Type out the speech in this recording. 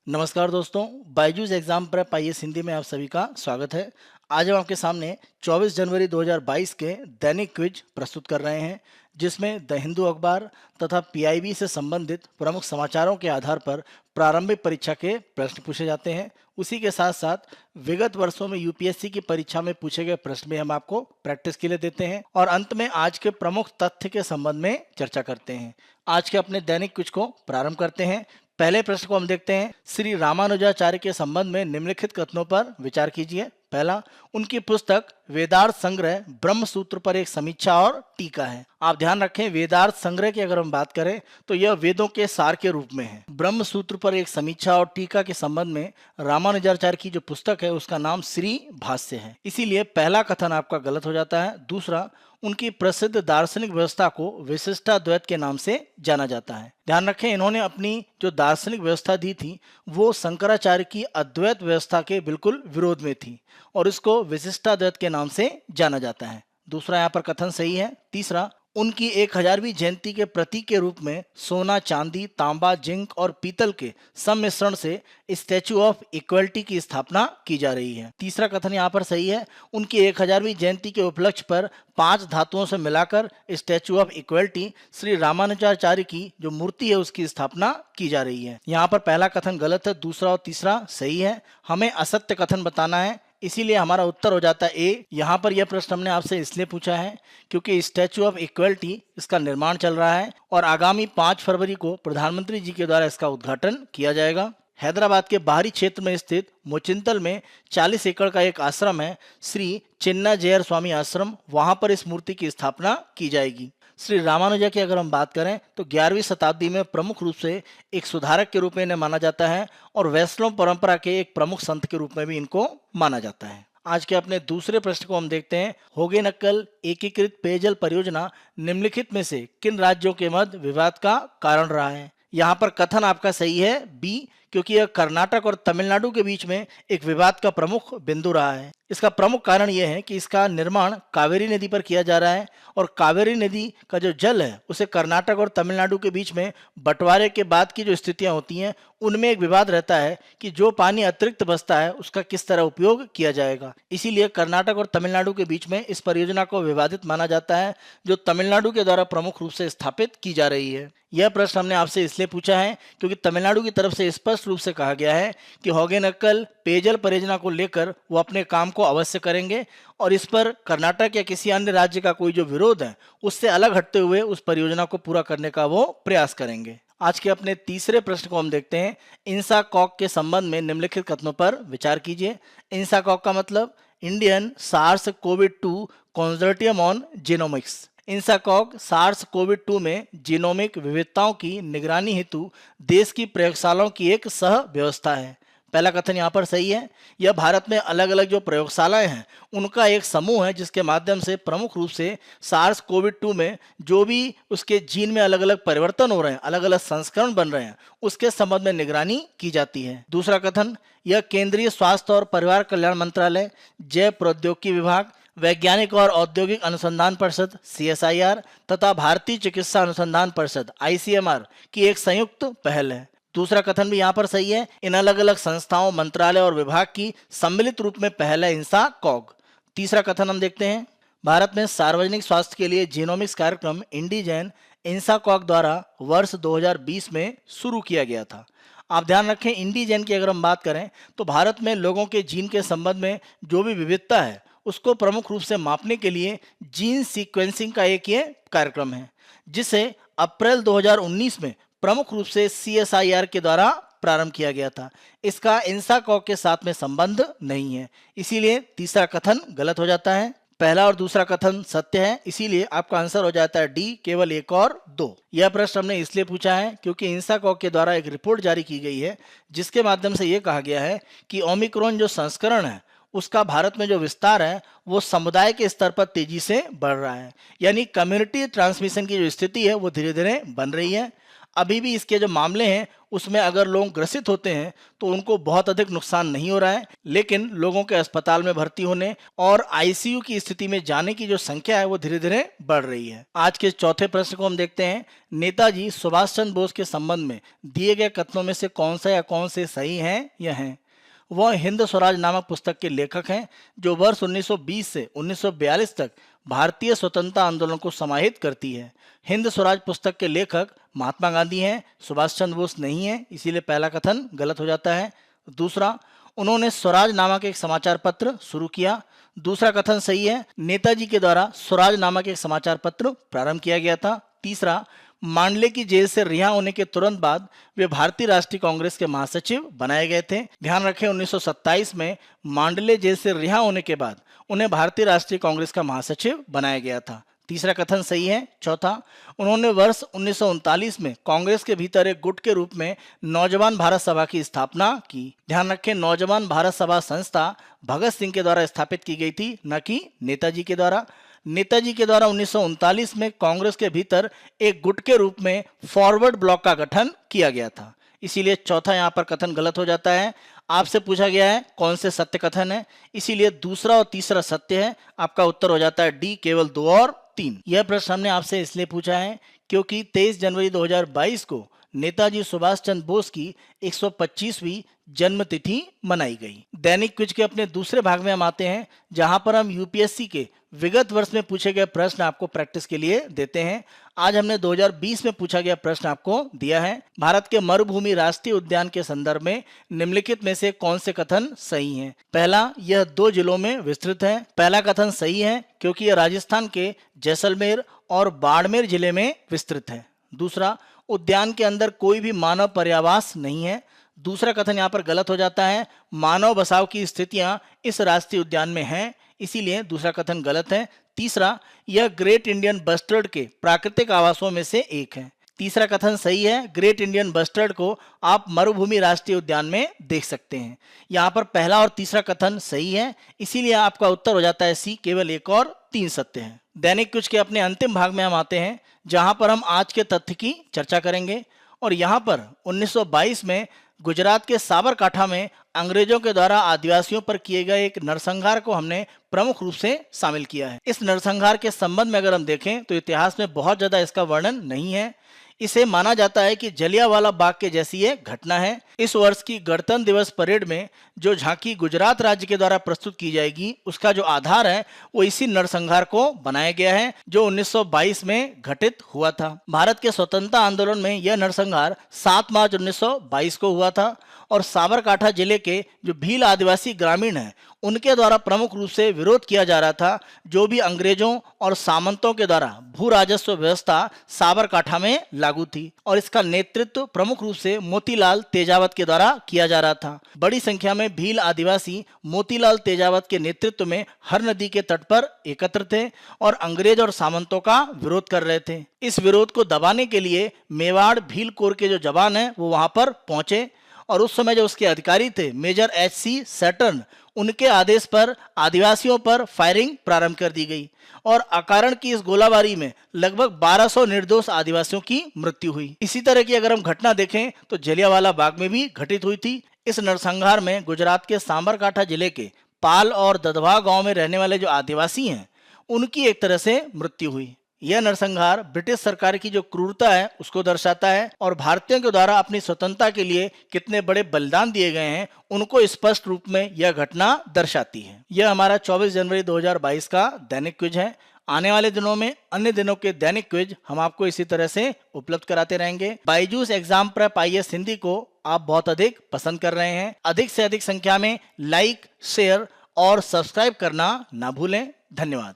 नमस्कार दोस्तों, Byju's exam prep IAS Hindi में आप सभी का स्वागत है। आज हम आपके सामने 24 जनवरी 2022 के दैनिक क्विज प्रस्तुत कर रहे हैं, जिसमें द हिंदू अखबार तथा पीआईबी से संबंधित प्रमुख समाचारों के आधार पर प्रारंभिक परीक्षा के प्रश्न पूछे जाते हैं। उसी के साथ साथ विगत वर्षों में यूपीएससी की परीक्षा में पूछे गए प्रश्न भी हम आपको प्रैक्टिस के लिए देते हैं और अंत में आज के प्रमुख तथ्य के संबंध में चर्चा करते हैं। आज के अपने दैनिक क्विज को प्रारंभ करते हैं। पहले प्रश्न को हम देखते हैं। श्री रामानुजाचार्य के संबंध में निम्नलिखित कथनों पर विचार कीजिए। पहला, उनकी पुस्तक वेदार्थ संग्रह ब्रह्म सूत्र पर एक समीक्षा और टीका है। आप ध्यान रखें, वेदार्थ संग्रह की अगर हम बात करें तो यह वेदों के सार के रूप में है। ब्रह्म सूत्र पर एक समीक्षा और टीका के संबंध में रामानुजाचार्य की जो पुस्तक है उसका नाम श्री भाष्य है, इसीलिए पहला कथन आपका गलत हो जाता है। दूसरा, उनकी प्रसिद्ध दार्शनिक व्यवस्था को विशिष्टाद्वैत के नाम से जाना जाता है। ध्यान रखें, इन्होंने अपनी जो दार्शनिक व्यवस्था दी थी वो शंकराचार्य की अद्वैत व्यवस्था के बिल्कुल विरोध में थी और इसको विशिष्टाद्वैत के नाम से जाना जाता है। दूसरा यहाँ पर कथन सही है। तीसरा, उनकी 1000वीं जयंती के प्रतीक के रूप में सोना, चांदी, तांबा, जिंक और पीतल के सम्मिश्रण से स्टैचू ऑफ इक्वलिटी की स्थापना की जा रही है। तीसरा कथन यहाँ पर सही है। उनकी 1000वीं जयंती के उपलक्ष्य पर 5 धातुओं से मिलाकर statue of equality Shri Ramanujacharya की जो मूर्ति है उसकी स्थापना की जा रही है। यहाँ पर पहला कथन गलत है, दूसरा और तीसरा सही है। हमें असत्य कथन बताना है, इसीलिए हमारा उत्तर हो जाता है ए। यहाँ पर यह प्रश्न हमने आपसे इसलिए पूछा है क्योंकि स्टैचू ऑफ इक्वलिटी इसका निर्माण चल रहा है और आगामी 5 फरवरी को प्रधानमंत्री जी के द्वारा इसका उद्घाटन किया जाएगा। हैदराबाद के बाहरी क्षेत्र में स्थित मुचिंतल में 40 एकड़ का एक आश्रम है, श्री चिन्ना जयर स्वामी आश्रम। वहां पर इस मूर्ति की स्थापना की जाएगी। श्री रामानुजा की अगर हम बात करें तो 11वीं शताब्दी में प्रमुख रूप से एक सुधारक के रूप में इन्हें माना जाता है और वैष्णव परंपरा के एक प्रमुख संत के रूप में भी इनको माना जाता है। आज के अपने दूसरे प्रश्न को हम देखते हैं। होगेनकल एकीकृत पेयजल परियोजना निम्नलिखित में से किन राज्यों के मध्य विवाद का कारण रहा है? यहाँ पर कथन आपका सही है बी, क्योंकि यह कर्नाटक और तमिलनाडु के बीच में एक विवाद का प्रमुख बिंदु रहा है। इसका प्रमुख कारण यह है कि इसका निर्माण कावेरी नदी पर किया जा रहा है और कावेरी नदी का जो जल है उसे कर्नाटक और तमिलनाडु के बीच में बंटवारे के बाद की जो स्थितियां होती हैं उनमें एक विवाद रहता है कि जो पानी अतिरिक्त बचता है उसका किस तरह उपयोग किया जाएगा। इसीलिए कर्नाटक और तमिलनाडु के बीच में इस परियोजना को विवादित माना जाता है, जो तमिलनाडु के द्वारा प्रमुख रूप से स्थापित की जा रही है। यह प्रश्न हमने आपसे इसलिए पूछा है क्योंकि तमिलनाडु की तरफ से स्पष्ट रूप से कहा गया है कि होगेनकल पेयजल परियोजना को लेकर वो अपने काम को अवश्य करेंगे और इस पर कर्नाटक या किसी अन्य राज्य का कोई जो विरोध है उससे अलग हटते हुए उस परियोजना को पूरा करने का वो प्रयास करेंगे। आज के अपने तीसरे प्रश्न को हम देखते हैं। इंसाकॉग के संबंध में निम्नलिखित कथनों पर विचार कीजिए। इंसाकॉग का मतलब Indian SARS covid 2 consortium on genomics. INSACOG SARS covid 2 में जीनोमिक विविधताओं की निगरानी हेतु देश की प्रयोगशालाओं की एक सह व्यवस्था है। पहला कथन यहाँ पर सही है। यह भारत में अलग अलग जो प्रयोगशालाएं हैं उनका एक समूह है जिसके माध्यम से प्रमुख रूप से सार्स कोविड 2 में जो भी उसके जीन में अलग अलग परिवर्तन हो रहे हैं, अलग अलग संस्करण बन रहे हैं, उसके संबंध में निगरानी की जाती है। दूसरा कथन, यह केंद्रीय स्वास्थ्य और परिवार कल्याण मंत्रालय, जैव प्रौद्योगिकी विभाग, वैज्ञानिक और औद्योगिक अनुसंधान परिषद CSIR तथा भारतीय चिकित्सा अनुसंधान परिषद ICMR की एक संयुक्त पहल है। दूसरा कथन भी यहाँ पर सही है। इन अलग अलग संस्थाओं, मंत्रालय और विभाग की सम्मिलित रूप में पहल है इंसाकॉग। तीसरा कथन हम देखते हैं। भारत में सार्वजनिक स्वास्थ्य के लिए जीनोमिक्स कार्यक्रम इंडिजन इंसाकॉग द्वारा वर्ष 2020 में शुरू किया गया था। आप ध्यान रखें, इंडिजन की अगर हम बात करें तो भारत में लोगों के जीन के संबंध में जो भी विविधता है उसको प्रमुख रूप से मापने के लिए जीन सीक्वेंसिंग का एक ये कार्यक्रम है, जिसे अप्रैल 2019 में प्रमुख रूप से CSIR के द्वारा प्रारंभ किया गया था। इसका इंसाकॉग के साथ में संबंध नहीं है, इसीलिए तीसरा कथन गलत हो जाता है। पहला और दूसरा कथन सत्य है, इसीलिए आपका आंसर हो जाता है डी, केवल 1 और 2। यह प्रश्न हमने इसलिए पूछा है क्योंकि इंसाकॉग के द्वारा एक रिपोर्ट जारी की गई है जिसके माध्यम से यह कहा गया है कि ओमिक्रॉन जो संस्करण है उसका भारत में जो विस्तार है वो समुदाय के स्तर पर तेजी से बढ़ रहा है, यानी कम्युनिटी ट्रांसमिशन की जो स्थिति है वो धीरे धीरे बन रही है। अभी भी इसके जो मामले हैं उसमें अगर लोग ग्रसित होते हैं तो उनको बहुत अधिक नुकसान नहीं हो रहा है, लेकिन लोगों के अस्पताल में भर्ती होने और आईसीयू की स्थिति में जाने की जो संख्या है वो धीरे धीरे बढ़ रही है। आज के चौथे प्रश्न को हम देखते हैं। नेताजी सुभाष चंद्र बोस के संबंध में दिए गए कथनों में से कौन सा या कौन से सही हैं या हैं? वह हिंद स्वराज नामक पुस्तक के लेखक हैं, जो वर्ष 1920 से 1942 तक भारतीय स्वतंत्रता आंदोलन को समाहित करती है। हिंद स्वराज पुस्तक के लेखक महात्मा गांधी हैं, सुभाष चंद्र बोस नहीं है, इसीलिए पहला कथन गलत हो जाता है। दूसरा, उन्होंने स्वराज नामक एक समाचार पत्र शुरू किया। दूसरा कथन सही है, नेताजी के द्वारा स्वराज नामक एक समाचार पत्र प्रारंभ किया गया था। तीसरा, मांडले की जेल से रिहा होने के तुरंत बाद वे भारतीय राष्ट्रीय कांग्रेस के महासचिव बनाए गए थे। ध्यान रखें, 1927 में मांडले जेल से रिहा होने के बाद उन्हें भारतीय राष्ट्रीय कांग्रेस का महासचिव बनाया गया था। तीसरा कथन सही है। चौथा, उन्होंने वर्ष 1939 में कांग्रेस के भीतर एक गुट के रूप में नौजवान भारत सभा की स्थापना की। ध्यान रखें, नौजवान भारत सभा संस्था भगत सिंह के द्वारा स्थापित की गई थी, न कि नेताजी के द्वारा। नेताजी के द्वारा 1939 में कांग्रेस के भीतर एक गुट के रूप में फॉरवर्ड ब्लॉक का गठन किया गया था, इसीलिए चौथा यहाँ पर कथन गलत हो जाता है। आपसे पूछा गया है कौन से सत्य कथन है, इसीलिए दूसरा और तीसरा सत्य है। आपका उत्तर हो जाता है डी, केवल 2 और 3। यह प्रश्न हमने आपसे इसलिए पूछा है क्योंकि 23 जनवरी 2022 को नेताजी सुभाष चंद्र बोस की 125वीं जन्म तिथि मनाई गई। दैनिक क्विज के अपने दूसरे भाग में हम आते हैं, जहां पर हम यूपीएससी के विगत वर्ष में पूछे गए प्रश्न आपको प्रैक्टिस के लिए देते हैं। आज हमने 2020 में पूछा गया प्रश्न आपको दिया है। भारत के मरुभूमि राष्ट्रीय उद्यान के संदर्भ में निम्नलिखित में से कौन से कथन सही हैं? पहला, यह 2 जिलों में विस्तृत है। पहला कथन सही है क्योंकि यह राजस्थान के जैसलमेर और बाड़मेर जिले में विस्तृत है। दूसरा, उद्यान के अंदर कोई भी मानव पर्यावास नहीं है। दूसरा कथन यहाँ पर गलत हो जाता है, मानव बसाव की स्थितियां इस राष्ट्रीय उद्यान में हैं, इसीलिए दूसरा कथन गलत है। तीसरा, यह ग्रेट इंडियन बस्टर्ड के प्राकृतिक आवासों में से एक है। तीसरा कथन सही है, ग्रेट इंडियन बस्टर्ड को आप मरुभूमि राष्ट्रीय उद्यान में देख सकते हैं। यहाँ पर पहला और तीसरा कथन सही है, इसीलिए आपका उत्तर हो जाता है सी, केवल 1 और 3 सत्य है। दैनिक क्विज के अपने अंतिम भाग में हम आते हैं, जहां पर हम आज के तथ्य की चर्चा करेंगे। और यहाँ पर 1922 में गुजरात के साबरकांठा में अंग्रेजों के द्वारा आदिवासियों पर किए गए एक नरसंहार को हमने प्रमुख रूप से शामिल किया है। इस नरसंहार के संबंध में अगर हम देखें तो इतिहास में बहुत ज्यादा इसका वर्णन नहीं है। इसे माना जाता है कि जलियांवाला बाग के जैसी ये घटना है। इस वर्ष की गणतंत्र दिवस परेड में जो झांकी गुजरात राज्य के द्वारा प्रस्तुत की जाएगी, उसका जो आधार है वो इसी नरसंहार को बनाया गया है, जो 1922 में घटित हुआ था। भारत के स्वतंत्रता आंदोलन में यह नरसंहार 7 मार्च 1922 को हुआ था और साबरकांठा जिले के जो भील आदिवासी ग्रामीण हैं उनके द्वारा प्रमुख रूप से विरोध किया जा रहा था, जो भी अंग्रेजों और सामंतों के द्वारा भू राजस्व व्यवस्था साबरकांठा में लागू थी। और इसका नेतृत्व प्रमुख रूप से मोतीलाल तेजावत के द्वारा किया जा रहा था। बड़ी संख्या में भील आदिवासी मोतीलाल तेजावत के नेतृत्व में हर नदी के तट पर एकत्र थे और अंग्रेज और सामंतों का विरोध कर रहे थे। इस विरोध को दबाने के लिए मेवाड़ भील कोर के जो जवान हैं वो वहां पर पहुंचे और उस समय जो उसके अधिकारी थे मेजर एच.सी. सैटर्न, उनके आदेश पर आदिवासियों पर फायरिंग प्रारंभ कर दी गई और अकारण की इस गोलाबारी में लगभग 1200 निर्दोष आदिवासियों की मृत्यु हुई। इसी तरह की अगर हम घटना देखें तो जलियांवाला बाग में भी घटित हुई थी। इस नरसंहार में गुजरात के साबरकांठा जिले के पाल और दधवा गांव में रहने वाले जो आदिवासी हैं उनकी एक तरह से मृत्यु हुई। यह नरसंहार ब्रिटिश सरकार की जो क्रूरता है उसको दर्शाता है और भारतीयों के द्वारा अपनी स्वतंत्रता के लिए कितने बड़े बलिदान दिए गए हैं उनको स्पष्ट रूप में यह घटना दर्शाती है। यह हमारा 24 जनवरी 2022 का दैनिक क्विज है। आने वाले दिनों में अन्य दिनों के दैनिक क्विज हम आपको इसी तरह से उपलब्ध कराते रहेंगे। Byju's exam prep IAS Hindi को आप बहुत अधिक पसंद कर रहे हैं। अधिक से अधिक संख्या में लाइक, शेयर और सब्सक्राइब करना ना भूलें। धन्यवाद।